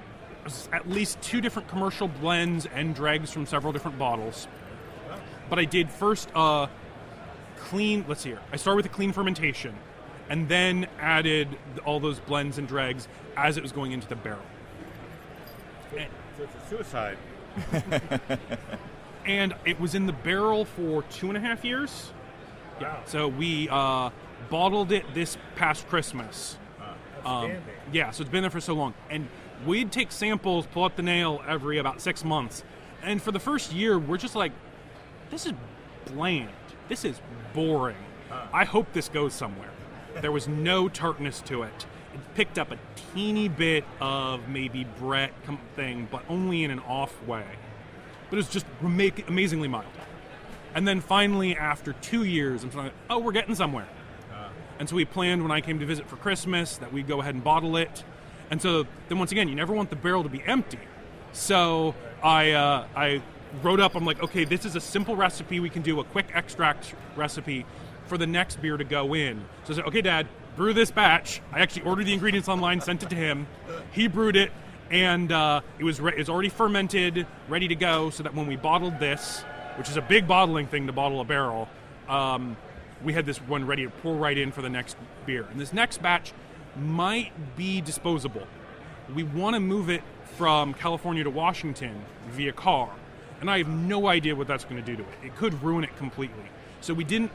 at least 2 different commercial blends and dregs from several different bottles. But I did first clean, let's see here. I started with a clean fermentation. and then added all those blends and dregs as it was going into the barrel. So it's a suicide. And it was in the barrel for 2.5 years. Wow. So we bottled it this past Christmas. Outstanding. Yeah, so it's been there for so long. And we'd take samples, pull up the nail every about 6 months. And for the first year, we're just like, this is bland. This is boring. I hope this goes somewhere. There was no tartness to it. It picked up a teeny bit of maybe Brett thing, but only in an off way. But it was just amazingly mild. And then finally, after 2 years, I'm like, oh, we're getting somewhere. And so we planned when I came to visit for Christmas that we'd go ahead and bottle it. And so then once again, you never want the barrel to be empty. So I wrote up, I'm like, okay, this is a simple recipe. We can do a quick extract recipe for the next beer to go in. So I said, okay, Dad, brew this batch. I actually ordered the ingredients online, sent it to him. He brewed it, and it's already fermented, ready to go, so that when we bottled this, which is a big bottling thing to bottle a barrel, we had this one ready to pour right in for the next beer. And this next batch might be disposable. We want to move it from California to Washington via car. And I have no idea what that's going to do to it. It could ruin it completely. So we didn't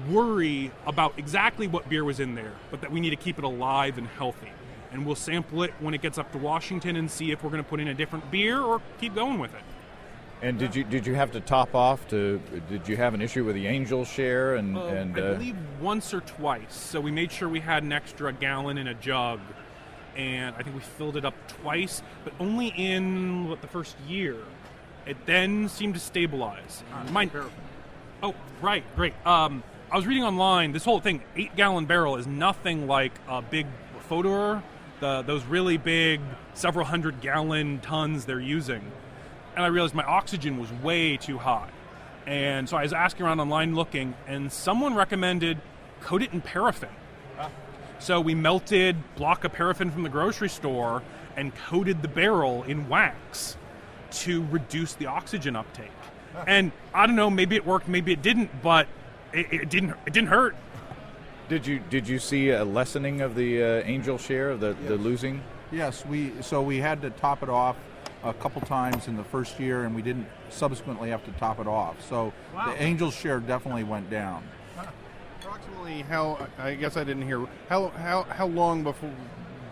worry about exactly what beer was in there, but that we need to keep it alive and healthy. And we'll sample it when it gets up to Washington and see if we're going to put in a different beer or keep going with it. And did you have to top off did you have an issue with the Angel share and I believe once or twice. So we made sure we had an extra gallon in a jug, and I think we filled it up twice, but only in the first year. It then seemed to stabilize. Oh, right, great. I was reading online, this whole thing, 8-gallon barrel is nothing like a big Fodor, those really big, several 100-gallon tons they're using. And I realized my oxygen was way too high. And so I was asking around online looking, and someone recommended coat it in paraffin. So we melted a block of paraffin from the grocery store and coated the barrel in wax to reduce the oxygen uptake. And I don't know, maybe it worked, maybe it didn't, but it didn't hurt. Did you see a lessening of the Angel share of the losing? Yes, we had to top it off a couple times in the first year, and we didn't subsequently have to top it off. So the Angel share definitely went down. Approximately I guess I didn't hear, how long before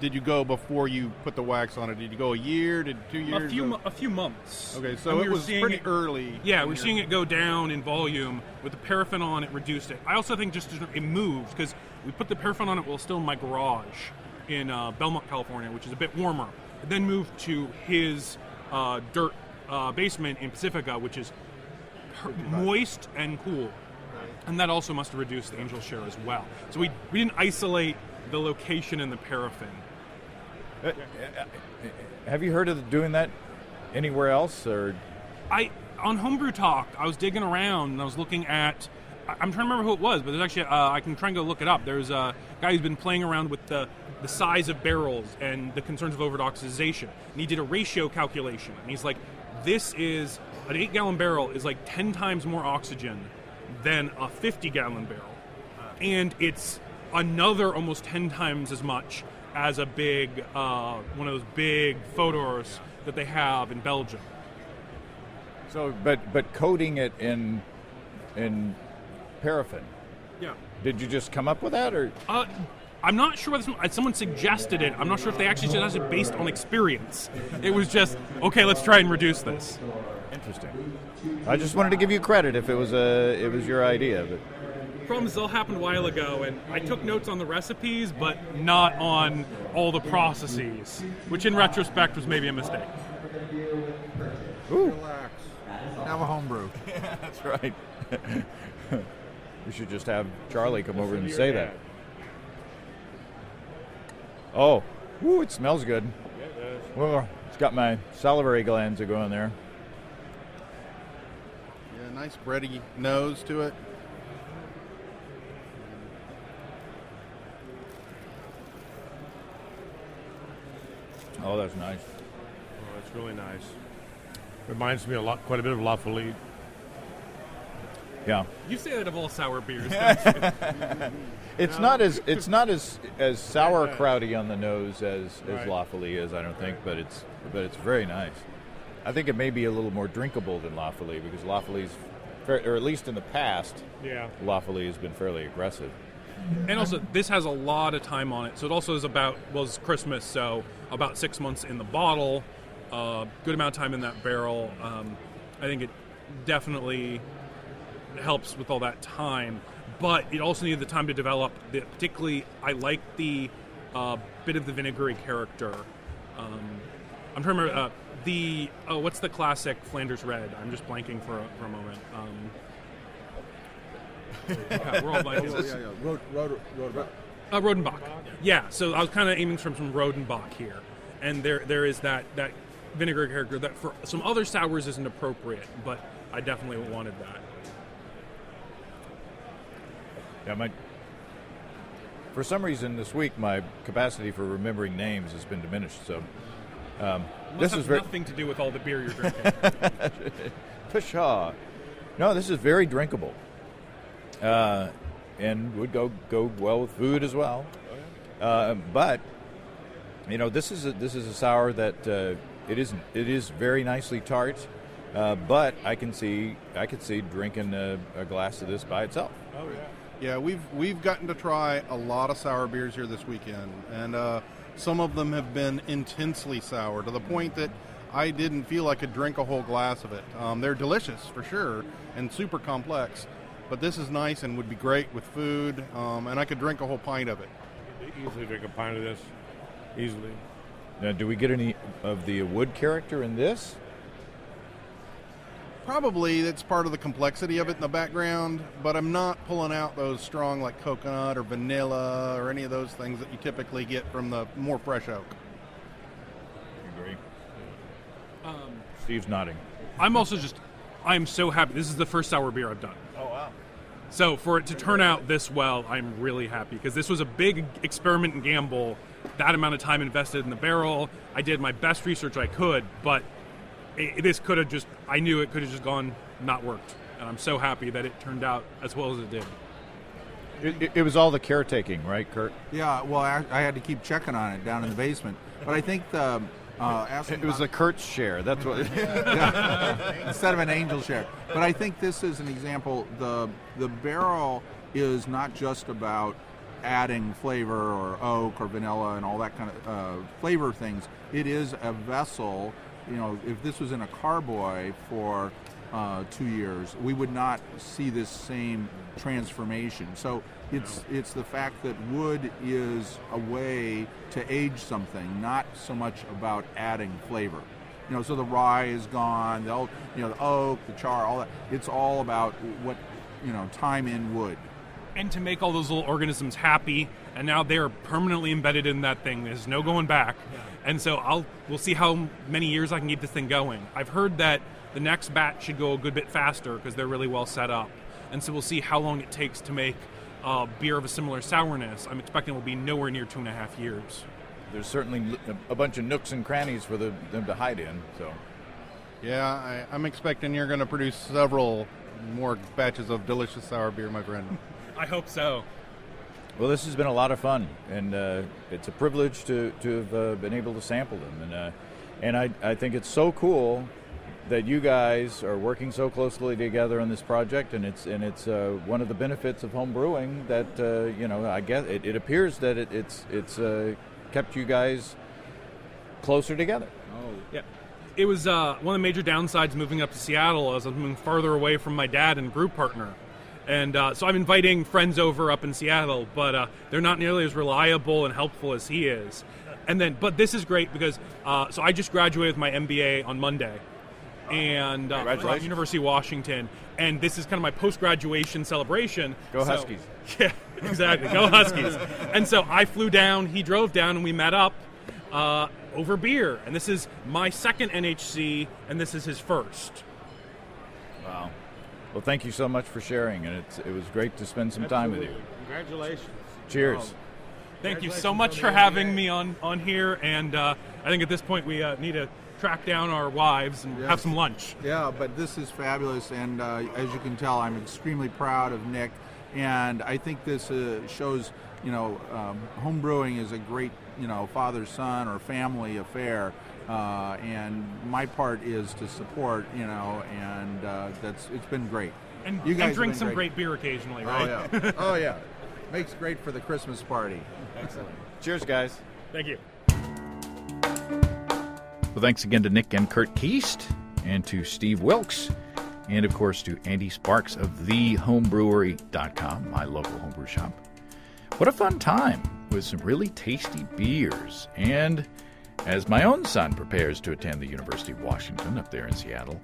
did you go before you put the wax on it? Did you go a year? Did 2 years? A few months. Okay, so it was pretty early. Yeah, we're seeing it go down in volume. With the paraffin on, it reduced it. I also think just it moved, because we put the paraffin on it while still in my garage in Belmont, California, which is a bit warmer. It then moved to his dirt basement in Pacifica, which is moist and cool. And that also must have reduced the Angel share as well. So we didn't isolate the location and the paraffin. Have you heard of doing that anywhere else? Or On Homebrew Talk, I was digging around and I was looking at, I'm trying to remember who it was, but there's actually, I can try and go look it up. There's a guy who's been playing around with the size of barrels and the concerns of over-oxidization. And he did a ratio calculation. And he's like, this is, an 8-gallon barrel is like 10 times more oxygen than a 50-gallon barrel. And it's another almost 10 times as much as a big, one of those big Fodors that they have in Belgium. So, but coating it in paraffin. Yeah. Did you just come up with that, or? I'm not sure whether someone suggested it. I'm not sure if they actually suggested it based on experience. It was just, okay, let's try and reduce this. Interesting. I just wanted to give you credit if it was your idea, but. Problem is, it all happened a while ago, and I took notes on the recipes, but not on all the processes, which in retrospect was maybe a mistake. Ooh. Relax. Have a homebrew. Yeah, that's right. We should just have Charlie come over and say that. Oh, woo, it smells good. Yeah, it does. Well, it's got my salivary glands are going there. Yeah, nice bready nose to it. Oh, that's nice. Oh, that's really nice. Reminds me quite a bit of La Folie. Yeah. You say that of all sour beers, don't you? It's not as sauerkrauty on the nose as Lafayette is, I don't think, but it's very nice. I think it may be a little more drinkable than Lafayette because Lafayette's, or at least in the past, Lafayette has been fairly aggressive. And also, this has a lot of time on it, so it also is it's Christmas, so about 6 months in the bottle, good amount of time in that barrel. I think it definitely helps with all that time, but it also needed the time to develop. Particularly, I like the bit of the vinegary character. I'm trying to remember what's the classic Flanders Red? I'm just blanking for a moment. We're all blanking. Rodenbach. Yeah, so I was kind of aiming from some Rodenbach here, and there is that vinegar character that for some other sours isn't appropriate, but I definitely wanted that. Yeah, for some reason this week my capacity for remembering names has been diminished. So this is nothing to do with all the beer you're drinking. Pshaw. No, this is very drinkable, and would go well with food as well. But this is a sour that it is very nicely tart. But I could see drinking a glass of this by itself. Oh yeah. Yeah, we've gotten to try a lot of sour beers here this weekend, and some of them have been intensely sour to the point that I didn't feel I could drink a whole glass of it. They're delicious for sure and super complex, but this is nice and would be great with food, and I could drink a whole pint of it. Easily drink a pint of this, easily. Now, do we get any of the wood character in this? Probably that's part of the complexity of it in the background, but I'm not pulling out those strong like coconut or vanilla or any of those things that you typically get from the more fresh oak. Agree. Steve's nodding. I'm so happy. This is the first sour beer I've done. Oh, wow. So for it to turn out this well, I'm really happy because this was a big experiment and gamble. That amount of time invested in the barrel. I did my best research I could, but I knew it could have just gone not worked. And I'm so happy that it turned out as well as it did. It was all the caretaking, right, Curt? Yeah, well, I had to keep checking on it down in the basement. But I think it was a Curt's share. That's what. Instead of an angel share. But I think this is an example. The barrel is not just about adding flavor or oak or vanilla and all that kind of flavor things. It is a vessel. If this was in a carboy for 2 years, we would not see this same transformation. So it's the fact that wood is a way to age something, not so much about adding flavor. So the rye is gone, the oak, the char, all that. It's all about what time in wood. And to make all those little organisms happy, and now they're permanently embedded in that thing. There's no going back. Yeah. And so we'll see how many years I can keep this thing going. I've heard that the next batch should go a good bit faster because they're really well set up. And so we'll see how long it takes to make beer of a similar sourness. I'm expecting it will be nowhere near 2.5 years. There's certainly a bunch of nooks and crannies for them to hide in. So, yeah, I'm expecting you're going to produce several more batches of delicious sour beer, my friend. I hope so. Well, this has been a lot of fun, and it's a privilege to have been able to sample them. And I think it's so cool that you guys are working so closely together on this project, and it's one of the benefits of home brewing that I guess it appears that it's kept you guys closer together. Oh, yeah. It was one of the major downsides moving up to Seattle as I'm moving farther away from my dad and group partner. And so I'm inviting friends over up in Seattle, but they're not nearly as reliable and helpful as he is. But this is great because so I just graduated with my MBA on Monday, and from University of Washington. And this is kind of my post-graduation celebration. Go Huskies! Yeah, exactly. Go Huskies! And so I flew down, he drove down, and we met up over beer. And this is my second NHC, and this is his first. Wow. Well, thank you so much for sharing, and it was great to spend some time with you. Congratulations. Cheers. Wow. Thank you so much for having me on here, and I think at this point we need to track down our wives and Yes. have some lunch. Yeah, but this is fabulous, and as you can tell, I'm extremely proud of Nick, and I think this shows, home brewing is a great, father-son or family affair, and my part is to support, and it's been great. And, You guys and drink have some been great beer occasionally, right? Oh yeah, oh yeah, makes great for the Christmas party. Excellent. Cheers, guys. Thank you. Well, thanks again to Nick and Curt Kiest, and to Steve Wilkes, and of course to Andy Sparks of thehomebrewing.com, my local homebrew shop. What a fun time with some really tasty beers. And as my own son prepares to attend the University of Washington up there in Seattle,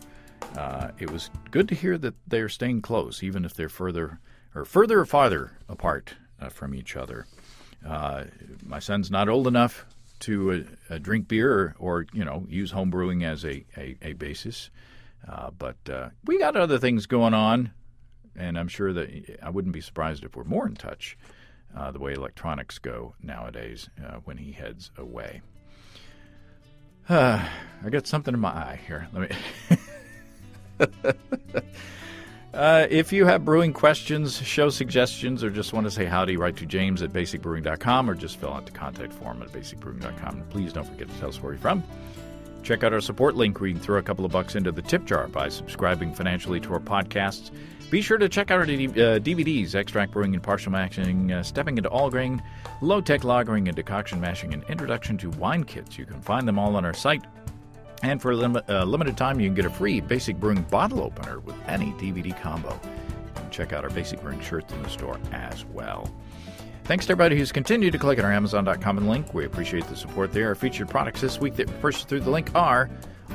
it was good to hear that they're staying close, even if they're further or farther apart from each other. My son's not old enough to drink beer or use home brewing as a basis, but we got other things going on, and I'm sure that I wouldn't be surprised if we're more in touch the way electronics go nowadays when he heads away. I got something in my eye here. Let me. If you have brewing questions, show suggestions, or just want to say howdy, write to James at basicbrewing.com or just fill out the contact form at basicbrewing.com. Please don't forget to tell us where you're from. Check out our support link where you can throw a couple of bucks into the tip jar by subscribing financially to our podcasts. Be sure to check out our DVDs, Extract Brewing and Partial Mashing, Stepping into All Grain, Low-Tech Lagering and Decoction Mashing, and Introduction to Wine Kits. You can find them all on our site. And for a limited time, you can get a free Basic Brewing bottle opener with any DVD combo. You can check out our Basic Brewing shirts in the store as well. Thanks to everybody who's continued to click on our Amazon.com link. We appreciate the support there. Our featured products this week that first through the link are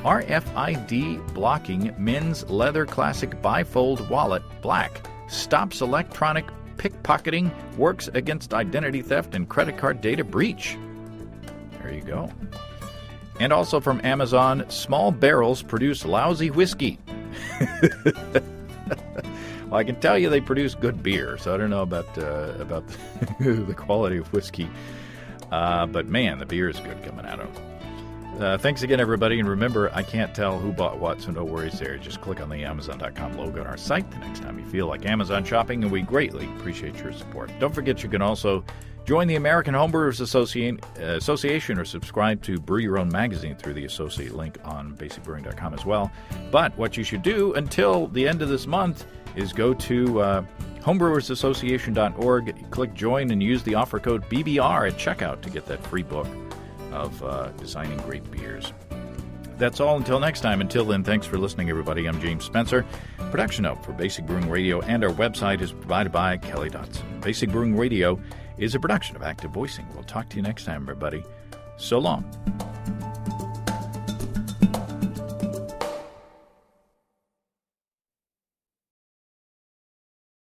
RFID blocking men's leather classic bifold wallet black, stops electronic pickpocketing, works against identity theft and credit card data breach. There you go. And also from Amazon, small barrels produce lousy whiskey. Well, I can tell you they produce good beer, so I don't know about the quality of whiskey. But man, the beer is good coming out of them. Thanks again, everybody. And remember, I can't tell who bought what, so no worries there. Just click on the Amazon.com logo on our site the next time you feel like Amazon shopping, and we greatly appreciate your support. Don't forget you can also join the American Homebrewers Association or subscribe to Brew Your Own magazine through the associate link on basicbrewing.com as well. But what you should do until the end of this month is go to homebrewersassociation.org, click join, and use the offer code BBR at checkout to get that free book of designing great beers. That's all until next time. Until then, thanks for listening, everybody. I'm James Spencer. Production help for Basic Brewing Radio and our website is provided by Kelly Dotson. Basic Brewing Radio is a production of Active Voicing. We'll talk to you next time, everybody. So long.